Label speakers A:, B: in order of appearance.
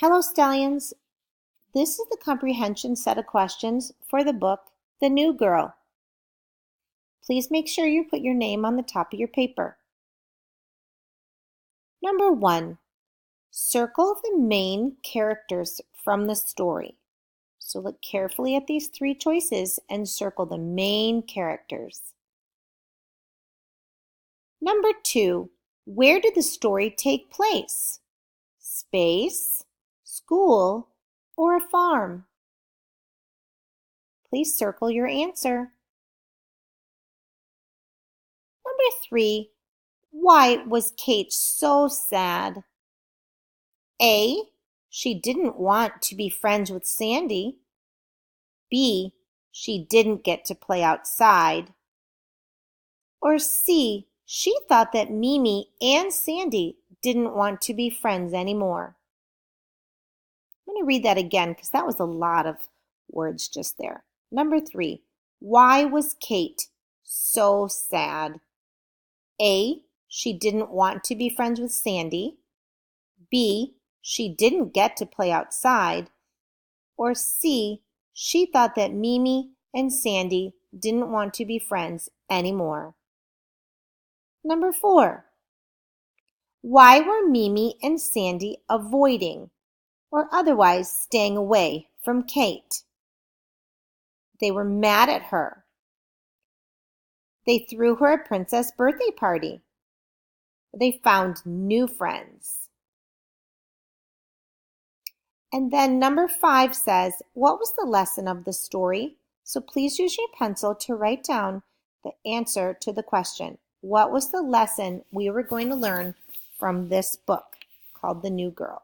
A: Hello, Stallions. This is the comprehension set of questions for the book, The New Girl. Please make sure you put your name on the top of your paper. Number 1, circle the main characters from the story. So look carefully at these 3 choices and circle the main characters. Number 2, where did the story take place? Space, school, or a farm? Please circle your answer. Number 3, why was Kate so sad? A, she didn't want to be friends with Sandy. B, she didn't get to play outside. Or C, she thought that Mimi and Sandy didn't want to be friends anymore. I'm going to read that again because that was a lot of words just there. Number 3, why was Kate so sad? A, she didn't want to be friends with Sandy. B, she didn't get to play outside. Or C, she thought that Mimi and Sandy didn't want to be friends anymore. Number 4, why were Mimi and Sandy avoiding or otherwise staying away from Kate? They were mad at her. They threw her a princess birthday party. They found new friends. And then number 5 says, what was the lesson of the story? So please use your pencil to write down the answer to the question. What was the lesson we were going to learn from this book called The New Girl?